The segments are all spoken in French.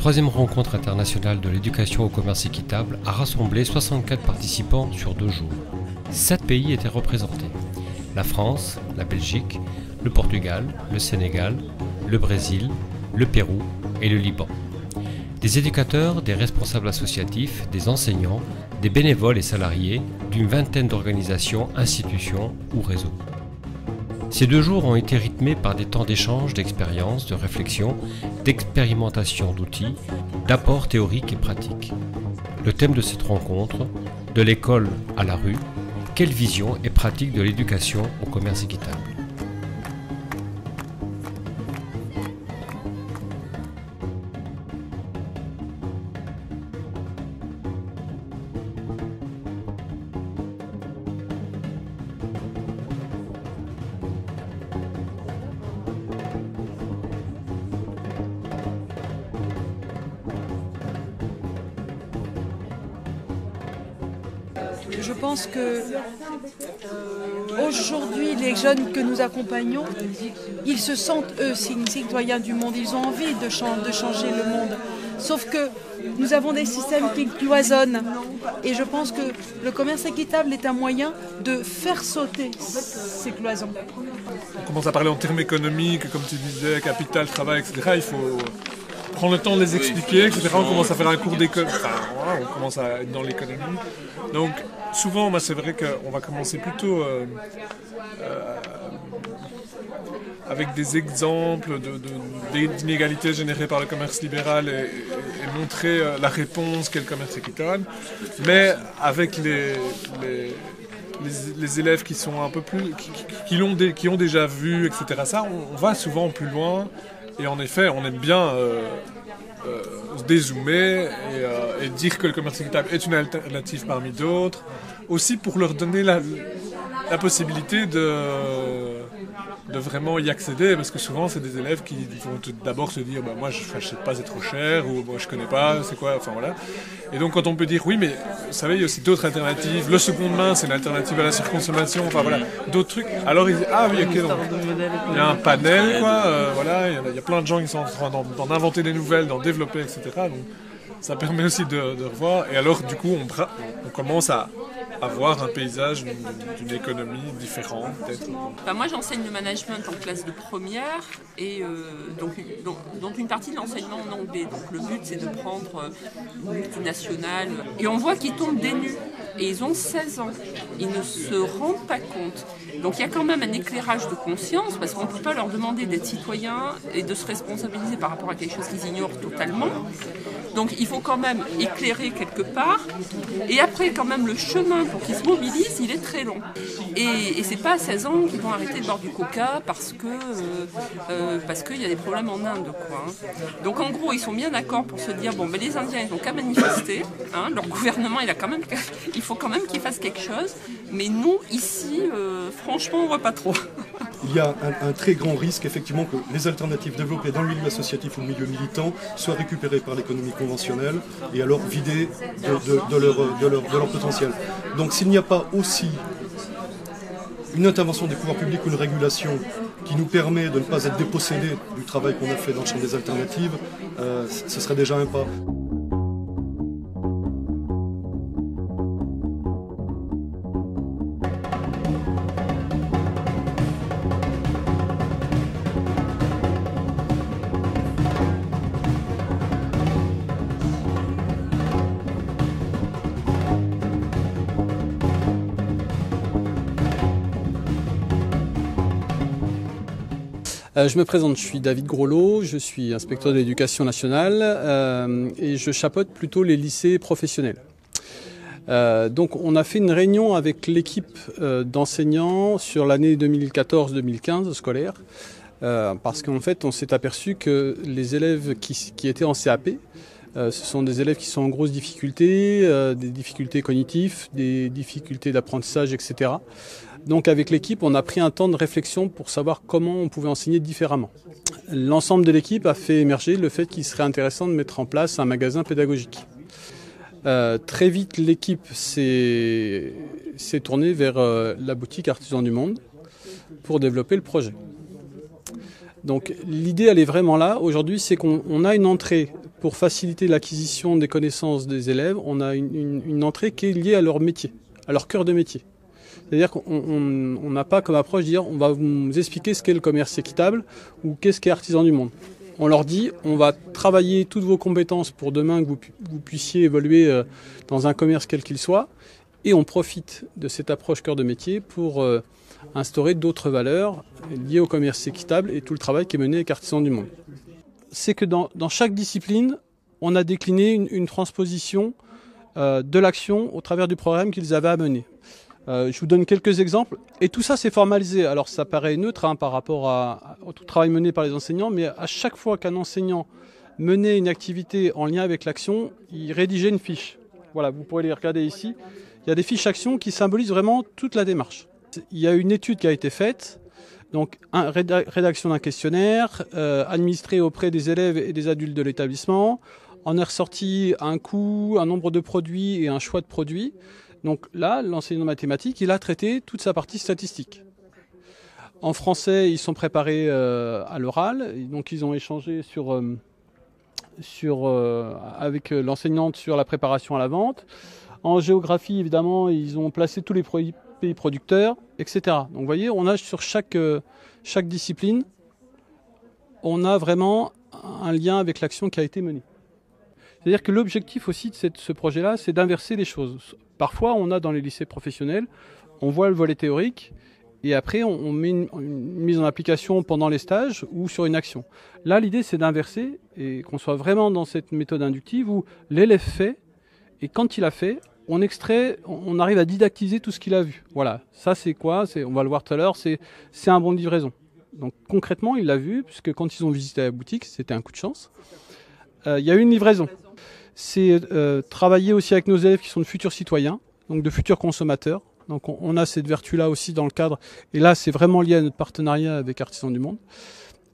troisième rencontre internationale de l'éducation au commerce équitable a rassemblé 64 participants sur 2 jours. 7 pays étaient représentés. La France, la Belgique, le Portugal, le Sénégal, le Brésil, le Pérou et le Liban. Des éducateurs, des responsables associatifs, des enseignants, des bénévoles et salariés d'une vingtaine d'organisations, institutions ou réseaux. Ces 2 jours ont été rythmés par des temps d'échange, d'expériences, de réflexion, d'expérimentation d'outils, d'apports théoriques et pratiques. Le thème de cette rencontre, de l'école à la rue, quelle vision et pratique de l'éducation au commerce équitable? Je pense que aujourd'hui, les jeunes que nous accompagnons, ils se sentent, eux, citoyens du monde. Ils ont envie de changer le monde. Sauf que nous avons des systèmes qui cloisonnent. Et je pense que le commerce équitable est un moyen de faire sauter ces cloisons. On commence à parler en termes économiques, comme tu disais, capital, travail, etc. Il faut prendre le temps de les expliquer, etc. On commence à faire un cours d'école, on commence à être dans l'économie. Donc souvent, c'est vrai qu'on va commencer plutôt avec des exemples d'inégalités générées par le commerce libéral et montrer la réponse qu'est le commerce équitable, mais avec les élèves qui sont un peu plus, qui ont déjà vu, etc. Ça, on va souvent plus loin. Et en effet, on aime bien se dézoomer et dire que le commerce équitable est une alternative parmi d'autres. Aussi pour leur donner la possibilité de vraiment y accéder, parce que souvent c'est des élèves qui vont d'abord se dire moi je n'achète pas, c'est trop cher, ou moi je connais pas, c'est quoi, enfin voilà. Et donc quand on peut dire oui, mais vous savez, il y a aussi d'autres alternatives, le seconde main c'est une alternative à la surconsommation, enfin voilà, d'autres trucs, alors ils disent ah oui, ok, donc il y a un panel, quoi, voilà, il y a plein de gens qui sont en train d'en inventer des nouvelles, d'en développer, etc. Donc ça permet aussi de revoir, et alors du coup on commence à avoir un paysage d'une économie différente, peut-être. Moi, j'enseigne le management en classe de première et donc une partie de l'enseignement en anglais. Donc le but, c'est de prendre une multinationale et on voit qu'ils tombent des nues. Et ils ont 16 ans. Ils ne se rendent pas compte. Donc il y a quand même un éclairage de conscience parce qu'on ne peut pas leur demander d'être citoyens et de se responsabiliser par rapport à quelque chose qu'ils ignorent totalement. Donc il faut quand même éclairer quelque part. Et après, quand même, le chemin pour qu'ils se mobilisent, il est très long. Et c'est pas à 16 ans qu'ils vont arrêter de boire du coca parce qu'il y a des problèmes en Inde, quoi. Donc en gros, ils sont bien d'accord pour se dire les Indiens, ils n'ont qu'à manifester. Leur gouvernement, il faut quand même qu'ils fassent quelque chose. Mais nous, ici, franchement, on voit pas trop. Il y a un très grand risque, effectivement, que les alternatives développées dans le milieu associatif ou le milieu militant soient récupérées par l'économie conventionnelle et alors vidées de leur potentiel. Donc s'il n'y a pas aussi une intervention des pouvoirs publics ou une régulation qui nous permet de ne pas être dépossédés du travail qu'on a fait dans le champ des alternatives, ce serait déjà un pas. Je me présente, je suis David Grolot, je suis inspecteur de l'éducation nationale et je chapeaute plutôt les lycées professionnels. Donc on a fait une réunion avec l'équipe d'enseignants sur l'année 2014-2015 scolaire parce qu'en fait on s'est aperçu que les élèves qui étaient en CAP, ce sont des élèves qui sont en grosse difficulté, des difficultés cognitives, des difficultés d'apprentissage, etc. Donc avec l'équipe, on a pris un temps de réflexion pour savoir comment on pouvait enseigner différemment. L'ensemble de l'équipe a fait émerger le fait qu'il serait intéressant de mettre en place un magasin pédagogique. Très vite, l'équipe s'est tournée vers la boutique Artisans du Monde pour développer le projet. Donc l'idée, elle est vraiment là. Aujourd'hui, c'est qu'on a une entrée pour faciliter l'acquisition des connaissances des élèves, on a une entrée qui est liée à leur métier, à leur cœur de métier. C'est-à-dire qu'on n'a pas comme approche de dire on va vous expliquer ce qu'est le commerce équitable ou qu'est-ce qu'est artisan du monde. On leur dit on va travailler toutes vos compétences pour demain que vous puissiez évoluer dans un commerce quel qu'il soit, et on profite de cette approche cœur de métier pour instaurer d'autres valeurs liées au commerce équitable et tout le travail qui est mené avec Artisans du monde. C'est que dans chaque discipline, on a décliné une transposition de l'action au travers du programme qu'ils avaient à mener. Je vous donne quelques exemples. Et tout ça, c'est formalisé. Alors, ça paraît neutre par rapport au tout travail mené par les enseignants, mais à chaque fois qu'un enseignant menait une activité en lien avec l'action, il rédigeait une fiche. Voilà, vous pourrez les regarder ici. Il y a des fiches actions qui symbolisent vraiment toute la démarche. Il y a une étude qui a été faite, donc rédaction d'un questionnaire, administré auprès des élèves et des adultes de l'établissement. On est ressorti un coût, un nombre de produits et un choix de produits. Donc là, l'enseignant de mathématiques, il a traité toute sa partie statistique. En français, ils sont préparés à l'oral, donc ils ont échangé avec l'enseignante sur la préparation à la vente. En géographie, évidemment, ils ont placé tous les pays producteurs, etc. Donc vous voyez, on a sur chaque discipline, on a vraiment un lien avec l'action qui a été menée. C'est-à-dire que l'objectif aussi de ce projet-là, c'est d'inverser les choses. Parfois, on a dans les lycées professionnels, on voit le volet théorique et après, on met une mise en application pendant les stages ou sur une action. Là, l'idée, c'est d'inverser et qu'on soit vraiment dans cette méthode inductive où l'élève fait et quand il a fait, on extrait, on arrive à didactiser tout ce qu'il a vu. Voilà, ça c'est quoi? On va le voir tout à l'heure, c'est un bon de livraison. Donc concrètement, il l'a vu, puisque quand ils ont visité la boutique, c'était un coup de chance. Il y a eu une livraison. C'est travailler aussi avec nos élèves qui sont de futurs citoyens, donc de futurs consommateurs. Donc on a cette vertu-là aussi dans le cadre. Et là, c'est vraiment lié à notre partenariat avec Artisans du monde.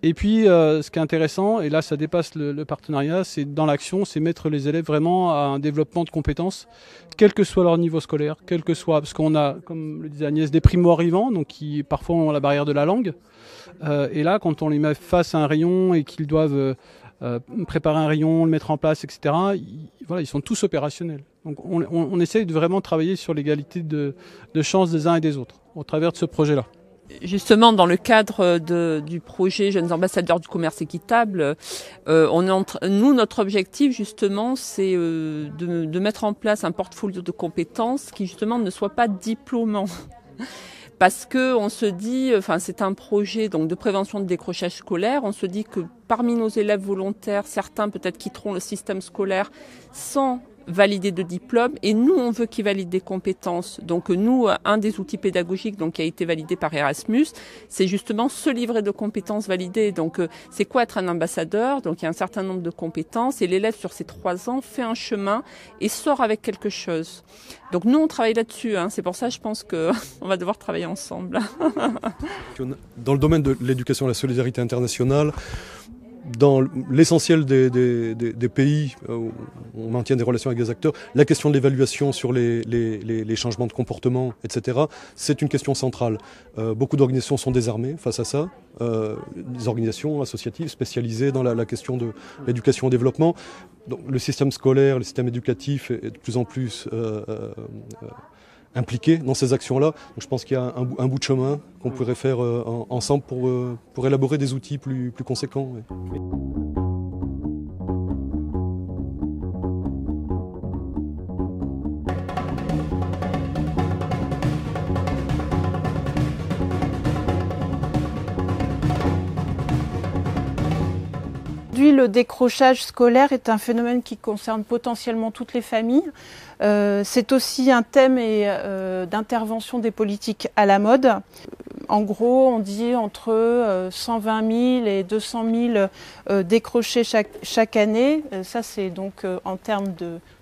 Et puis, ce qui est intéressant, et là, ça dépasse le partenariat, c'est dans l'action, c'est mettre les élèves vraiment à un développement de compétences, quel que soit leur niveau scolaire, quel que soit, parce qu'on a, comme le disait Agnès, des primo-arrivants, donc qui parfois ont la barrière de la langue. Et là, quand on les met face à un rayon et qu'ils doivent préparer un rayon, le mettre en place, etc., ils sont tous opérationnels. Donc on essaye de vraiment travailler sur l'égalité de chances des uns et des autres, au travers de ce projet-là. Justement, dans le cadre du projet Jeunes ambassadeurs du commerce équitable, notre objectif, justement, c'est de mettre en place un portfolio de compétences qui, justement, ne soit pas diplômant. Parce que on se dit, c'est un projet donc de prévention de décrochage scolaire. On se dit que parmi nos élèves volontaires, certains peut-être quitteront le système scolaire sans valider de diplôme, et nous on veut qu'ils valident des compétences. Donc nous, un des outils pédagogiques qui a été validé par Erasmus, c'est justement ce livret de compétences validées. Donc c'est quoi être un ambassadeur? Donc il y a un certain nombre de compétences et l'élève sur ces 3 ans fait un chemin et sort avec quelque chose. Donc nous on travaille là-dessus, c'est pour ça je pense que on va devoir travailler ensemble. Dans le domaine de l'éducation et la solidarité internationale, dans l'essentiel des pays où on maintient des relations avec des acteurs, la question de l'évaluation sur les changements de comportement, etc., c'est une question centrale. Beaucoup d'organisations sont désarmées face à ça, des organisations associatives spécialisées dans la question de l'éducation et développement. Donc, le système scolaire, le système éducatif est de plus en plus impliqué dans ces actions-là. Donc, je pense qu'il y a un bout de chemin qu'on pourrait faire ensemble pour élaborer des outils plus conséquents. Ouais. Aujourd'hui, le décrochage scolaire est un phénomène qui concerne potentiellement toutes les familles. C'est aussi un thème d'intervention des politiques à la mode. En gros, on dit entre 120 000 et 200 000 décrochés chaque année. Ça, c'est donc en termes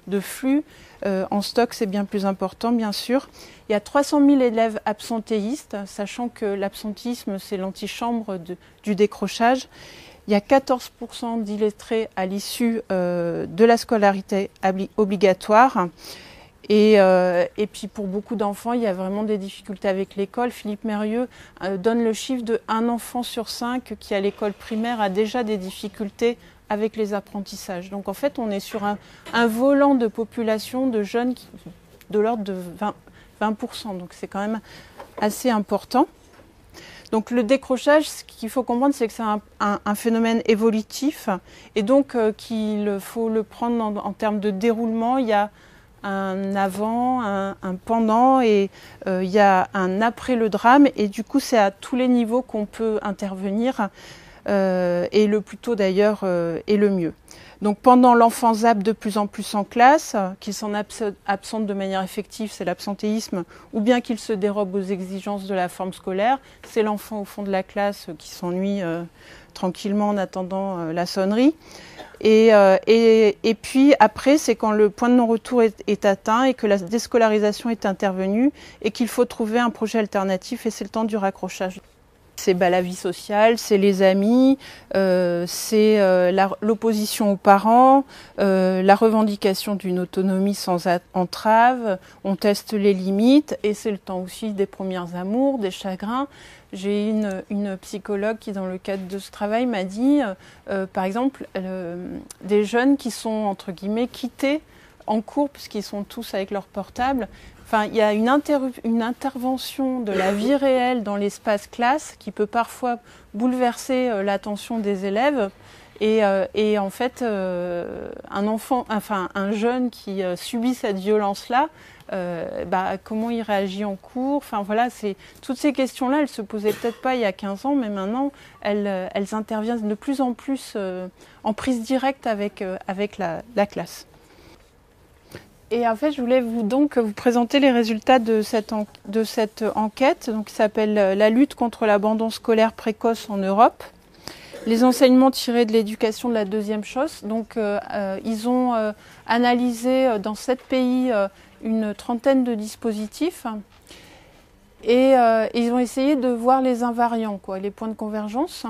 de flux. En stock, c'est bien plus important, bien sûr. Il y a 300 000 élèves absentéistes, sachant que l'absentéisme, c'est l'antichambre du décrochage. Il y a 14% d'illettrés à l'issue de la scolarité obligatoire. Et puis pour beaucoup d'enfants, il y a vraiment des difficultés avec l'école. Philippe Mérieux donne le chiffre de 1 enfant sur 5 qui à l'école primaire a déjà des difficultés avec les apprentissages. Donc en fait, on est sur un volant de population de jeunes de l'ordre de 20%. Donc c'est quand même assez important. Donc le décrochage, ce qu'il faut comprendre, c'est que c'est un phénomène évolutif et donc qu'il faut le prendre en termes de déroulement. Il y a un avant, un pendant et il y a un après le drame et du coup c'est à tous les niveaux qu'on peut intervenir et le plus tôt d'ailleurs est le mieux. Donc pendant l'enfant zappe de plus en plus en classe, qu'il s'en absente de manière effective, c'est l'absentéisme, ou bien qu'il se dérobe aux exigences de la forme scolaire, c'est l'enfant au fond de la classe qui s'ennuie tranquillement en attendant la sonnerie. Et puis après, c'est quand le point de non-retour est atteint et que la déscolarisation est intervenue et qu'il faut trouver un projet alternatif et c'est le temps du raccrochage. C'est la vie sociale, c'est les amis, c'est l'opposition aux parents, la revendication d'une autonomie sans entrave, on teste les limites et c'est le temps aussi des premiers amours, des chagrins. J'ai une psychologue qui, dans le cadre de ce travail, m'a dit, par exemple, des jeunes qui sont, entre guillemets, quittés en cours puisqu'ils sont tous avec leur portable. Enfin, il y a une intervention de la vie réelle dans l'espace classe qui peut parfois bouleverser l'attention des élèves. Et en fait, un jeune qui subit cette violence-là, comment il réagit en cours. Enfin voilà, toutes ces questions-là, elles se posaient peut-être pas il y a 15 ans, mais maintenant, elles interviennent de plus en plus en prise directe avec la classe. Et en fait, je voulais vous présenter les résultats de cette enquête, donc, qui s'appelle « La lutte contre l'abandon scolaire précoce en Europe ». Les enseignements tirés de l'éducation de la deuxième chose. Donc, ils ont analysé dans 7 pays une trentaine de dispositifs et ils ont essayé de voir les invariants, les points de convergence.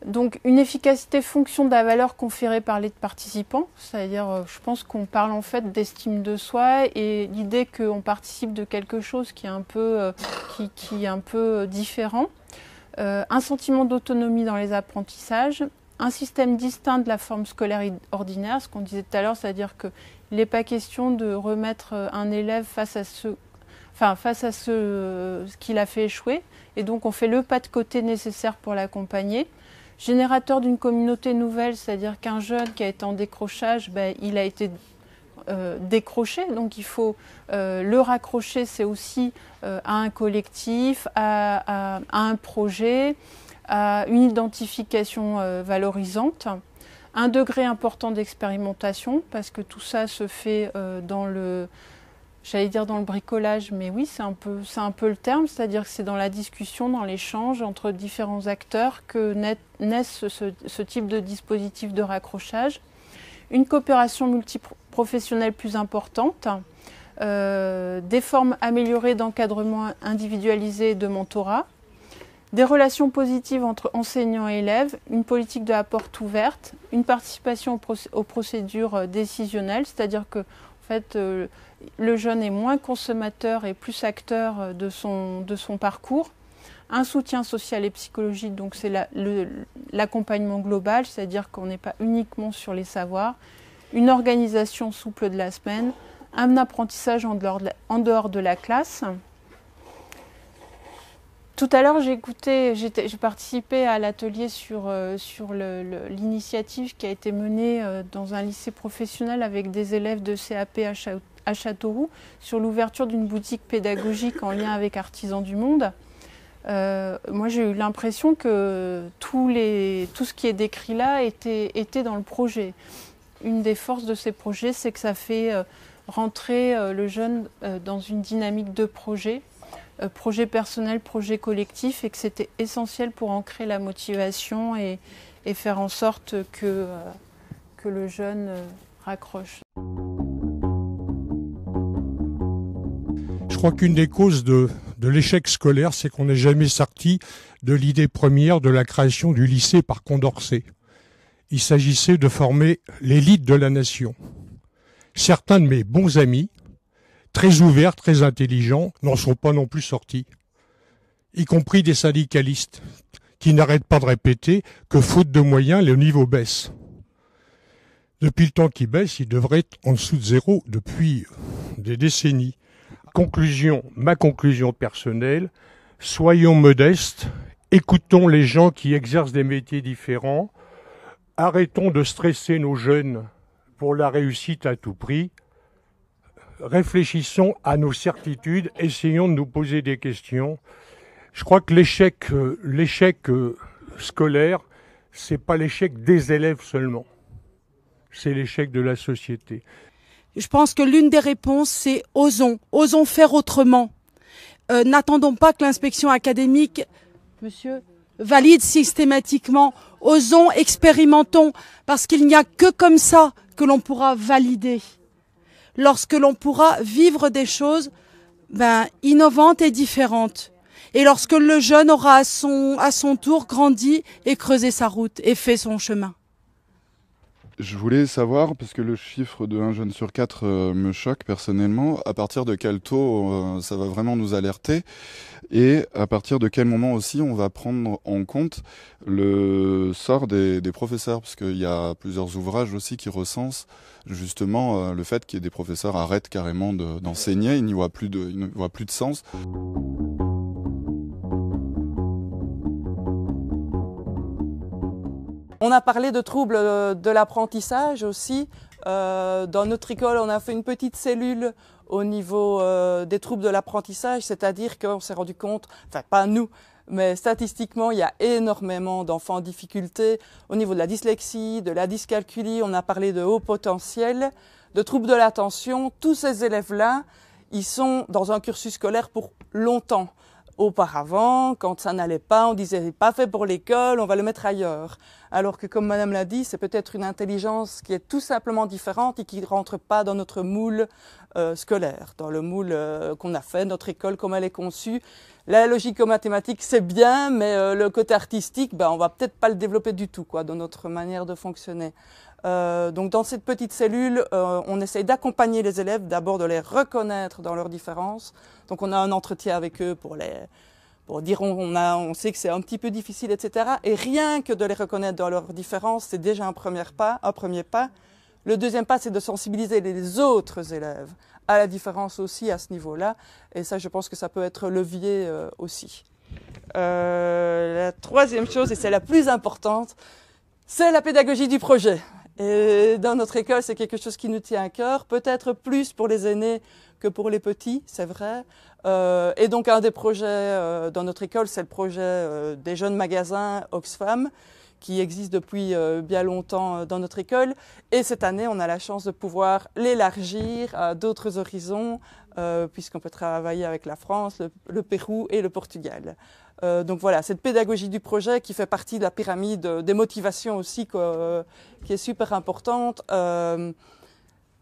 Donc une efficacité fonction de la valeur conférée par les participants, c'est-à-dire je pense qu'on parle en fait d'estime de soi et l'idée qu'on participe de quelque chose qui est un peu différent. Un sentiment d'autonomie dans les apprentissages, un système distinct de la forme scolaire ordinaire, ce qu'on disait tout à l'heure, c'est-à-dire qu'il n'est pas question de remettre un élève face à ce qu'il a fait échouer, et donc on fait le pas de côté nécessaire pour l'accompagner. Générateur d'une communauté nouvelle, c'est-à-dire qu'un jeune qui a été en décrochage, il a été décroché, donc il faut le raccrocher, c'est aussi à un collectif, à un projet, à une identification valorisante, un degré important d'expérimentation, parce que tout ça se fait dans le bricolage, mais oui, c'est un peu le terme, c'est-à-dire que c'est dans la discussion, dans l'échange entre différents acteurs que naissent ce type de dispositif de raccrochage. Une coopération multiprofessionnelle plus importante, des formes améliorées d'encadrement individualisé et de mentorat, des relations positives entre enseignants et élèves, une politique de la porte ouverte, une participation aux procédures décisionnelles, c'est-à-dire que en fait, le jeune est moins consommateur et plus acteur de son parcours. Un soutien social et psychologique, donc c'est l'accompagnement global, c'est-à-dire qu'on n'est pas uniquement sur les savoirs. Une organisation souple de la semaine, un apprentissage en dehors de la classe. Tout à l'heure, j'ai participé à l'atelier sur l'initiative qui a été menée dans un lycée professionnel avec des élèves de CAP à Châteauroux sur l'ouverture d'une boutique pédagogique en lien avec Artisans du Monde. Moi, j'ai eu l'impression que tout ce qui est décrit là était dans le projet. Une des forces de ces projets, c'est que ça fait rentrer le jeune dans une dynamique de projet personnel, projet collectif, et que c'était essentiel pour ancrer la motivation et faire en sorte que le jeune raccroche. Je crois qu'une des causes de l'échec scolaire, c'est qu'on n'est jamais sorti de l'idée première de la création du lycée par Condorcet. Il s'agissait de former l'élite de la nation. Certains de mes bons amis, très ouverts, très intelligents, n'en sont pas non plus sortis, y compris des syndicalistes qui n'arrête pas de répéter que faute de moyens, le niveau baisse. Depuis le temps qu'il baisse, il devrait être en dessous de zéro depuis des décennies. Ma conclusion personnelle, soyons modestes, écoutons les gens qui exercent des métiers différents, arrêtons de stresser nos jeunes pour la réussite à tout prix, réfléchissons à nos certitudes, essayons de nous poser des questions. Je crois que l'échec scolaire, c'est pas l'échec des élèves seulement, c'est l'échec de la société. Je pense que l'une des réponses, c'est osons faire autrement. N'attendons pas que l'inspection académique, monsieur, valide systématiquement. Osons, expérimentons, parce qu'il n'y a que comme ça que l'on pourra valider. Lorsque l'on pourra vivre des choses innovantes et différentes. Et lorsque le jeune aura à son tour grandi et creusé sa route et fait son chemin. Je voulais savoir, parce que le chiffre de 1 jeune sur 4 me choque personnellement, à partir de quel taux ça va vraiment nous alerter et à partir de quel moment aussi on va prendre en compte le sort des professeurs, parce qu'il y a plusieurs ouvrages aussi qui recensent justement le fait qu'il y ait des professeurs arrêtent carrément d'enseigner, ils n'y voient plus de sens. On a parlé de troubles de l'apprentissage aussi. Dans notre école, on a fait une petite cellule au niveau des troubles de l'apprentissage, c'est-à-dire qu'on s'est rendu compte, enfin pas nous, mais statistiquement, il y a énormément d'enfants en difficulté au niveau de la dyslexie, de la dyscalculie. On a parlé de haut potentiel, de troubles de l'attention. Tous ces élèves-là, ils sont dans un cursus scolaire pour longtemps. Auparavant, quand ça n'allait pas, on disait c'est pas fait pour l'école, on va le mettre ailleurs. Alors que comme Madame l'a dit, c'est peut-être une intelligence qui est tout simplement différente et qui ne rentre pas dans notre moule scolaire, dans le moule qu'on a fait, notre école comme elle est conçue. La logique aux mathématiques, c'est bien, mais le côté artistique, on va peut-être pas le développer du tout, dans notre manière de fonctionner. Donc dans cette petite cellule, on essaye d'accompagner les élèves, d'abord de les reconnaître dans leurs différences. Donc on a un entretien avec eux pour dire on sait que c'est un petit peu difficile, etc. Et rien que de les reconnaître dans leurs différences, c'est déjà un premier pas. Le deuxième pas, c'est de sensibiliser les autres élèves à la différence aussi à ce niveau-là. Et ça, je pense que ça peut être levier aussi. La troisième chose, et c'est la plus importante, c'est la pédagogie du projet. Et dans notre école, c'est quelque chose qui nous tient à cœur, peut-être plus pour les aînés que pour les petits, c'est vrai. Et donc un des projets dans notre école, c'est le projet des jeunes magasins Oxfam, qui existe depuis bien longtemps dans notre école. Et cette année, on a la chance de pouvoir l'élargir à d'autres horizons, puisqu'on peut travailler avec la France, le Pérou et le Portugal. Donc voilà, cette pédagogie du projet qui fait partie de la pyramide des motivations aussi, qui est super importante.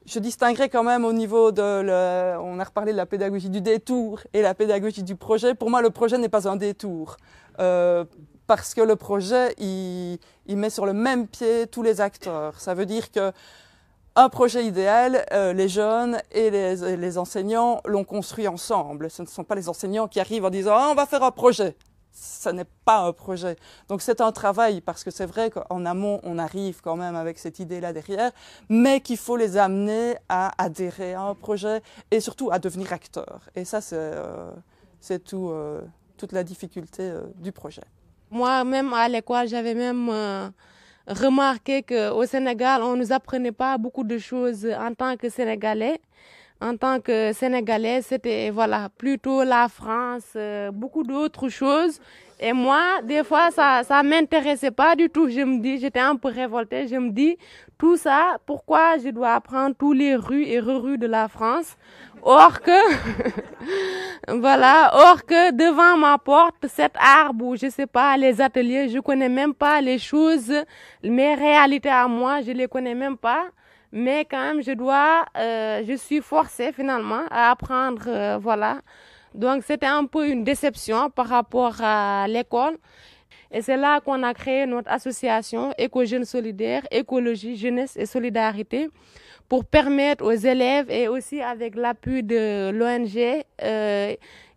Je distinguerais quand même au niveau on a reparlé de la pédagogie du détour et la pédagogie du projet. Pour moi, le projet n'est pas un détour. Parce que le projet, il met sur le même pied tous les acteurs. Ça veut dire que un projet idéal, les jeunes et les enseignants l'ont construit ensemble. Ce ne sont pas les enseignants qui arrivent en disant « Ah, on va faire un projet ». Ce n'est pas un projet. Donc c'est un travail, parce que c'est vrai qu'en amont, on arrive quand même avec cette idée-là derrière, mais qu'il faut les amener à adhérer à un projet et surtout à devenir acteurs. Et ça, c'est toute la difficulté du projet. Moi-même, à l'école, j'avais même remarqué qu'au Sénégal, on ne nous apprenait pas beaucoup de choses en tant que Sénégalais. En tant que Sénégalais, c'était plutôt la France, beaucoup d'autres choses. Et moi, des fois, ça m'intéressait pas du tout. J'étais un peu révoltée. Je me dis, tout ça, pourquoi je dois apprendre tous les rues et rues de la France? Or que, or que devant ma porte, cet arbre ou je sais pas, les ateliers, je connais même pas les choses, mes réalités à moi, je les connais même pas. Mais quand même, je suis forcée finalement à apprendre, Donc c'était un peu une déception par rapport à l'école. Et c'est là qu'on a créé notre association Éco-Jeunes Solidaires, Écologie, Jeunesse et Solidarité, pour permettre aux élèves et aussi avec l'appui de l'ONG,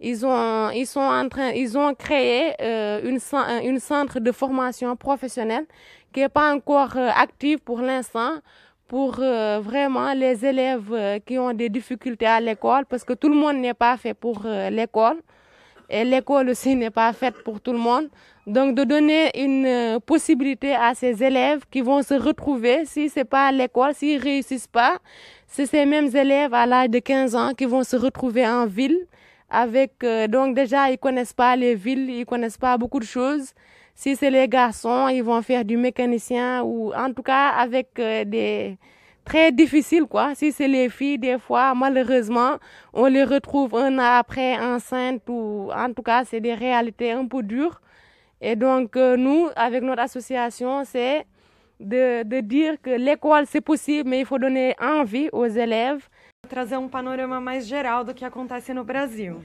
ils ont créé une centre de formation professionnelle qui n'est pas encore active pour l'instant, pour vraiment les élèves qui ont des difficultés à l'école, parce que tout le monde n'est pas fait pour l'école. Et l'école aussi n'est pas faite pour tout le monde. Donc de donner une possibilité à ces élèves qui vont se retrouver, si ce n'est pas à l'école, s'ils ne réussissent pas, c'est ces mêmes élèves à l'âge de 15 ans qui vont se retrouver en ville. Donc déjà, ils ne connaissent pas les villes, ils ne connaissent pas beaucoup de choses. Si c'est les garçons, ils vont faire du mécanicien ou en tout cas avec des... très difficile, quoi. Si c'est les filles, des fois, malheureusement, on les retrouve un an après enceintes ou en tout cas, c'est des réalités un peu dures. Et donc, nous, avec notre association, c'est de dire que l'école, c'est possible, mais il faut donner envie aux élèves. Trazer panorama mais geral do que acontece no Brasil.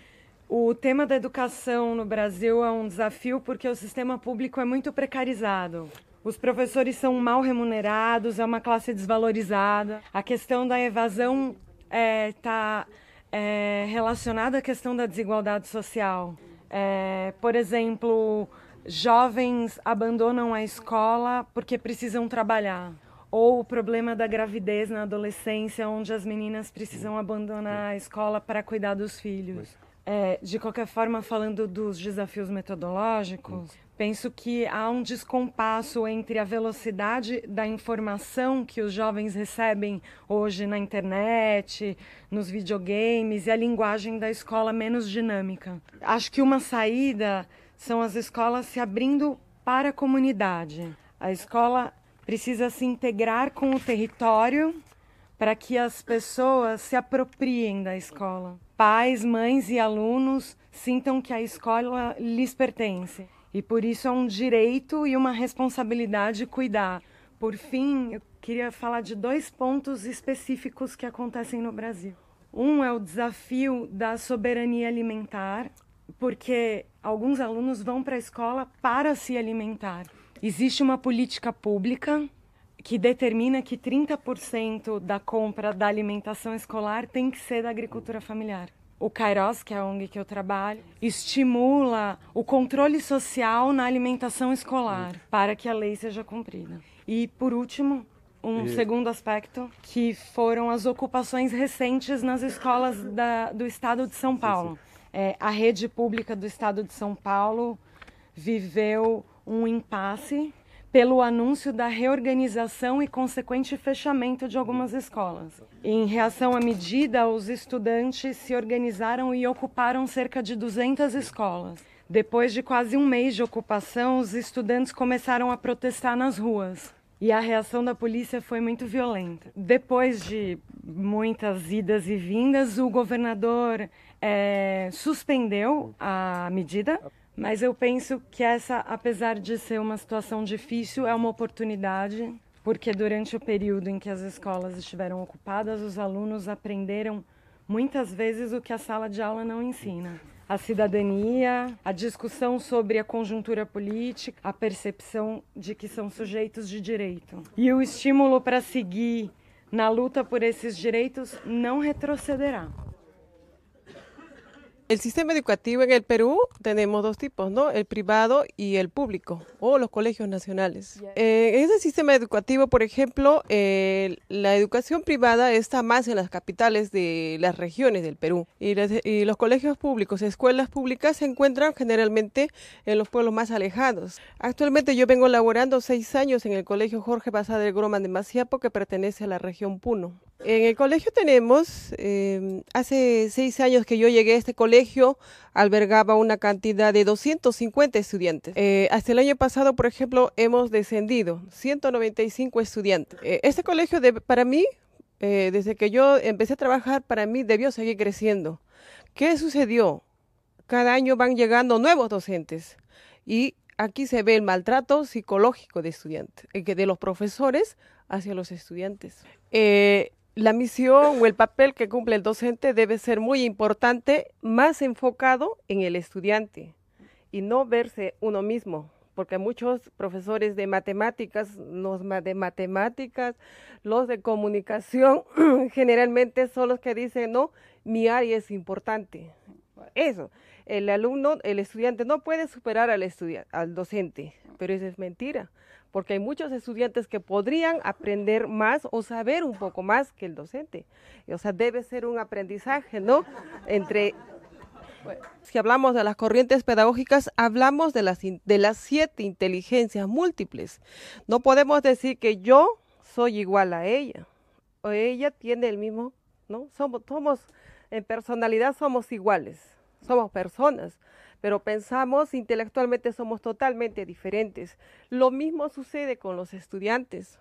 O tema da educação no Brasil é desafio porque o sistema público é muito precarizado. Os professores são mal remunerados, é uma classe desvalorizada. A questão da evasão está relacionada à questão da desigualdade social. Por exemplo, jovens abandonam a escola porque precisam trabalhar. Ou o problema da gravidez na adolescência, onde as meninas precisam abandonar a escola para cuidar dos filhos. De qualquer forma, falando dos desafios metodológicos, penso que há descompasso entre a velocidade da informação que os jovens recebem hoje na internet, nos videogames, e a linguagem da escola menos dinâmica. Acho que uma saída são as escolas se abrindo para a comunidade. A escola precisa se integrar com o território para que as pessoas se apropriem da escola. Pais, mães e alunos sintam que a escola lhes pertence. E por isso é direito e uma responsabilidade cuidar. Por fim, eu queria falar de 2 pontos específicos que acontecem no Brasil. Um é o desafio da soberania alimentar, porque alguns alunos vão para a escola para se alimentar. Existe uma política pública que determina que 30% da compra da alimentação escolar tem que ser da agricultura familiar. O Kairos, que é a ONG que eu trabalho, estimula o controle social na alimentação escolar para que a lei seja cumprida. E, por último, segundo aspecto, que foram as ocupações recentes nas escolas do estado de São Paulo. A rede pública do estado de São Paulo viveu impasse pelo anúncio da reorganização e consequente fechamento de algumas escolas. Em reação à medida, os estudantes se organizaram e ocuparam cerca de 200 escolas. Depois de quase um mês de ocupação, os estudantes começaram a protestar nas ruas. E a reação da polícia foi muito violenta. Depois de muitas idas e vindas, o governador suspendeu a medida. Mas eu penso que essa, apesar de ser uma situação difícil, é uma oportunidade, porque durante o período em que as escolas estiveram ocupadas, os alunos aprenderam muitas vezes o que a sala de aula não ensina. A cidadania, a discussão sobre a conjuntura política, a percepção de que são sujeitos de direito. E o estímulo para seguir na luta por esses direitos não retrocederá. El sistema educativo en el Perú tenemos 2 tipos, ¿no? El privado y el público, o los colegios nacionales. En ese sistema educativo, por ejemplo, la educación privada está más en las capitales de las regiones del Perú. Y los colegios públicos, escuelas públicas, se encuentran generalmente en los pueblos más alejados. Actualmente yo vengo laborando 6 años en el colegio Jorge Basadre Groman de Masiapo, que pertenece a la región Puno. En el colegio tenemos, hace 6 años que yo llegué a este colegio, albergaba una cantidad de 250 estudiantes. Hasta el año pasado, por ejemplo, hemos descendido 195 estudiantes. Este colegio para mí, desde que yo empecé a trabajar, para mí debió seguir creciendo. ¿Qué sucedió? Cada año van llegando nuevos docentes y aquí se ve el maltrato psicológico de estudiantes, de los profesores hacia los estudiantes. La misión o el papel que cumple el docente debe ser muy importante, más enfocado en el estudiante y no verse uno mismo, porque muchos profesores de matemáticas, los de comunicación, generalmente son los que dicen, no, mi área es importante. Eso, el estudiante no puede superar al docente, pero eso es mentira, porque hay muchos estudiantes que podrían aprender más o saber un poco más que el docente. O sea, debe ser un aprendizaje, ¿no? Si hablamos de las corrientes pedagógicas, hablamos de las 7 inteligencias múltiples. No podemos decir que yo soy igual a ella, o ella tiene el mismo, ¿no? En personalidad somos iguales, somos personas, pero pensamos intelectualmente somos totalmente diferentes. Lo mismo sucede con los estudiantes.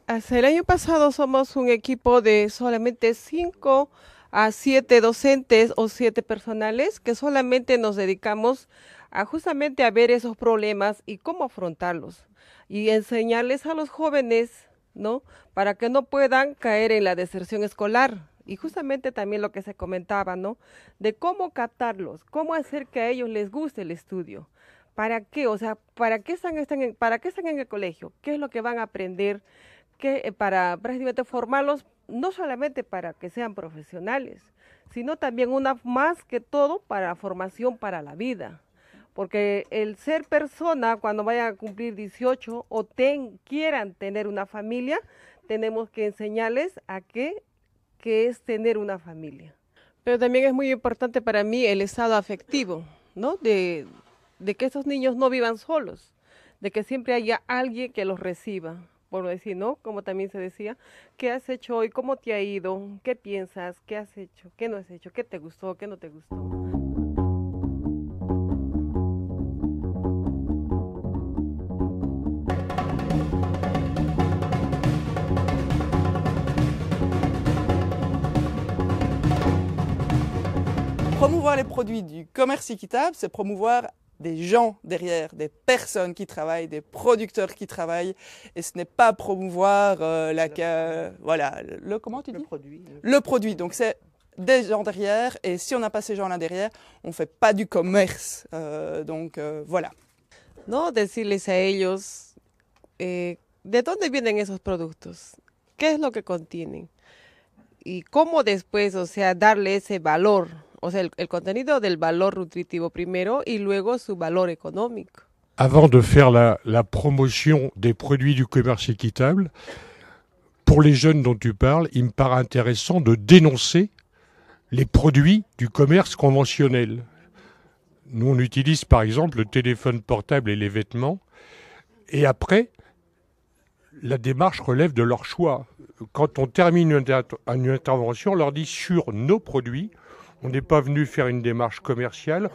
Hasta el año pasado somos un equipo de solamente 5 a 7 docentes o 7 personales que solamente nos dedicamos justamente a ver esos problemas y cómo afrontarlos y enseñarles a los jóvenes, ¿no? Para que no puedan caer en la deserción escolar. Y justamente también lo que se comentaba, ¿no? De cómo captarlos, cómo hacer que a ellos les guste el estudio. ¿Para qué? O sea, ¿para qué están en el colegio? ¿Qué es lo que van a aprender? Para prácticamente formarlos, no solamente para que sean profesionales, sino también más que todo para formación para la vida. Porque el ser persona, cuando vayan a cumplir 18 o quieran tener una familia, tenemos que enseñarles a qué es tener una familia. Pero también es muy importante para mí el estado afectivo, ¿no? De que esos niños no vivan solos, de que siempre haya alguien que los reciba, por decir, ¿no? Como también se decía, ¿qué has hecho hoy? ¿Cómo te ha ido? ¿Qué piensas? ¿Qué has hecho? ¿Qué no has hecho? ¿Qué te gustó? ¿Qué no te gustó? Promouvoir les produits du commerce équitable, c'est promouvoir des gens derrière, des personnes qui travaillent, des producteurs qui travaillent, et ce n'est pas promouvoir le produit. Donc c'est des gens derrière, et si on n'a pas ces gens-là derrière, on ne fait pas du commerce. Voilà. No decirles a ellos de dónde vienen esos productos, qué es lo que contienen y cómo después, o sea, darle ese valor. O sea, el contenido del valor nutritivo primero y luego su valor économique. Avant de faire la promotion des produits du commerce équitable, pour les jeunes dont tu parles, il me paraît intéressant de dénoncer les produits du commerce conventionnel. Nous, on utilise par exemple le téléphone portable et les vêtements, et après, la démarche relève de leur choix. Quand on termine une intervention, on leur dit sur nos produits, on n'est pas venu faire une démarche commerciale.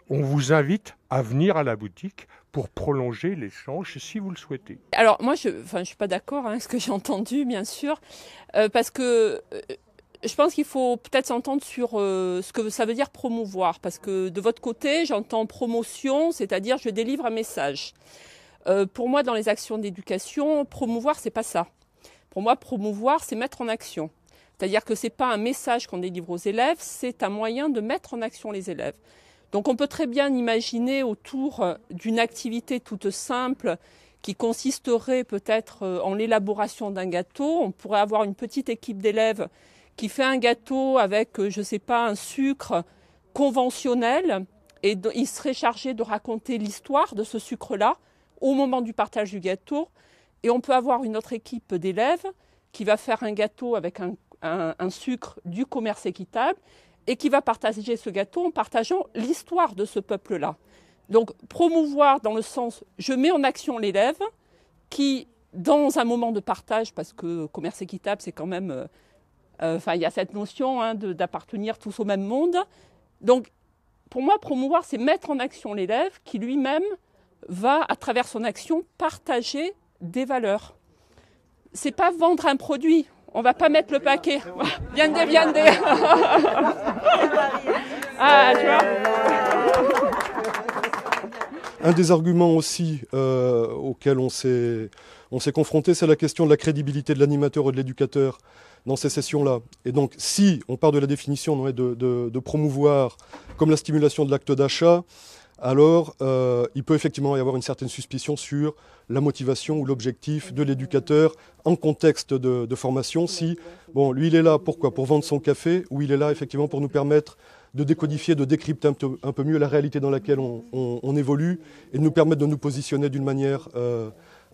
On vous invite à venir à la boutique pour prolonger l'échange si vous le souhaitez. Alors moi, je suis pas d'accord avec ce que j'ai entendu, bien sûr, parce que je pense qu'il faut peut-être s'entendre sur ce que ça veut dire promouvoir, parce que de votre côté, j'entends promotion, c'est-à-dire je délivre un message. Pour moi, dans les actions d'éducation, promouvoir, c'est pas ça. Pour moi, promouvoir, c'est mettre en action. C'est-à-dire que ce n'est pas un message qu'on délivre aux élèves, c'est un moyen de mettre en action les élèves. Donc on peut très bien imaginer autour d'une activité toute simple qui consisterait peut-être en l'élaboration d'un gâteau. On pourrait avoir une petite équipe d'élèves qui fait un gâteau avec, je ne sais pas, un sucre conventionnel et il serait chargé de raconter l'histoire de ce sucre-là au moment du partage du gâteau. Et on peut avoir une autre équipe d'élèves qui va faire un gâteau avec un sucre du commerce équitable et qui va partager ce gâteau en partageant l'histoire de ce peuple-là. Donc promouvoir dans le sens, je mets en action l'élève qui, dans un moment de partage, parce que commerce équitable, c'est quand même, il y a cette notion d'appartenir tous au même monde. Donc pour moi, promouvoir, c'est mettre en action l'élève qui lui-même va, à travers son action, partager des valeurs. C'est pas vendre un produit. On va pas mettre le paquet. Viande. Ah, tu vois. Un des arguments aussi auxquels on s'est confronté, c'est la question de la crédibilité de l'animateur et de l'éducateur dans ces sessions-là. Et donc, si on part de la définition de promouvoir comme la stimulation de l'acte d'achat, alors il peut effectivement y avoir une certaine suspicion sur la motivation ou l'objectif de l'éducateur en contexte de formation. Si, bon, lui il est là, pourquoi? Pour vendre son café, ou il est là effectivement pour nous permettre de décodifier, de décrypter un peu mieux la réalité dans laquelle on évolue et de nous permettre de nous positionner d'une manière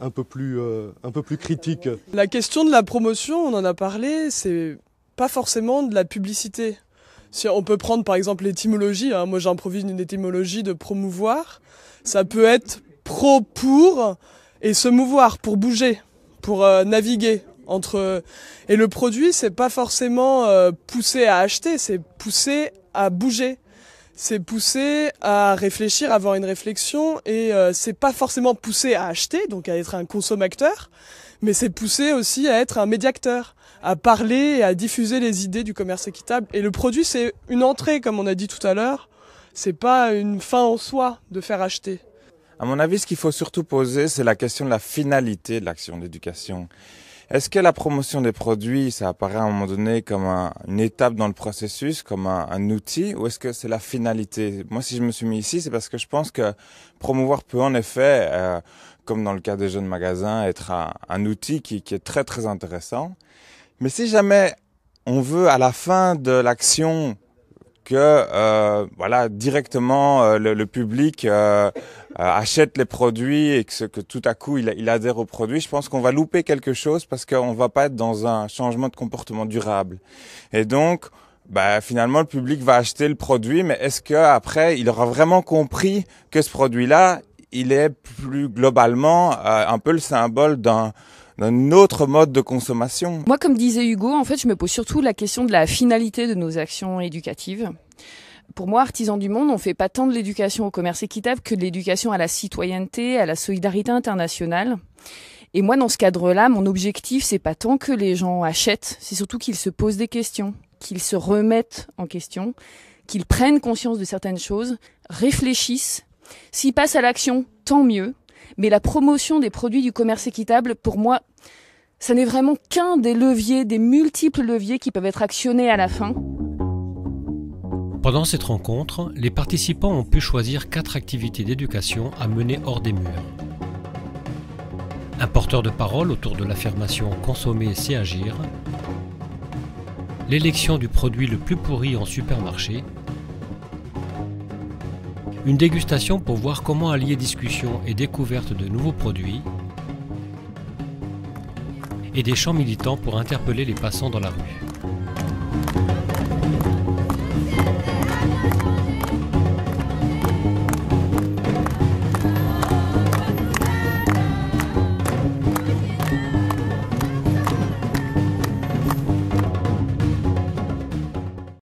un peu plus critique. La question de la promotion, on en a parlé, c'est pas forcément de la publicité. Si on peut prendre par exemple l'étymologie, hein, moi j'improvise une étymologie de promouvoir, ça peut être pro pour et se mouvoir, pour bouger, pour naviguer entre... Et le produit, c'est pas forcément pousser à acheter, c'est pousser à bouger. C'est pousser à réfléchir, à avoir une réflexion, et c'est pas forcément pousser à acheter, donc à être un consommateur, mais c'est pousser aussi à être un médiateur, à parler et à diffuser les idées du commerce équitable. Et le produit, c'est une entrée, comme on a dit tout à l'heure, c'est pas une fin en soi de faire acheter. À mon avis, ce qu'il faut surtout poser, c'est la question de la finalité de l'action d'éducation. Est-ce que la promotion des produits, ça apparaît à un moment donné comme une étape dans le processus, comme un outil, ou est-ce que c'est la finalité? Moi, si je me suis mis ici, c'est parce que je pense que promouvoir peut en effet, comme dans le cas des jeunes magasins, être un outil qui est très très intéressant. Mais si jamais on veut à la fin de l'action que voilà directement le public achète les produits et que tout à coup il adhère aux produits, je pense qu'on va louper quelque chose parce qu'on va pas être dans un changement de comportement durable. Et donc finalement le public va acheter le produit, mais est-ce que après il aura vraiment compris que ce produit-là, il est plus globalement un peu le symbole d'un autre mode de consommation? Moi, comme disait Hugo, en fait, je me pose surtout la question de la finalité de nos actions éducatives. Pour moi, Artisans du Monde, on fait pas tant de l'éducation au commerce équitable que de l'éducation à la citoyenneté, à la solidarité internationale. Et moi, dans ce cadre-là, mon objectif, c'est pas tant que les gens achètent, c'est surtout qu'ils se posent des questions, qu'ils se remettent en question, qu'ils prennent conscience de certaines choses, réfléchissent. S'ils passent à l'action, tant mieux. Mais la promotion des produits du commerce équitable, pour moi, ça n'est vraiment qu'un des leviers, des multiples leviers qui peuvent être actionnés à la fin. Pendant cette rencontre, les participants ont pu choisir 4 activités d'éducation à mener hors des murs. Un porteur de parole autour de l'affirmation « Consommer, c'est agir », l'élection du produit le plus pourri en supermarché, une dégustation pour voir comment allier discussion et découverte de nouveaux produits, et des chants militants pour interpeller les passants dans la rue.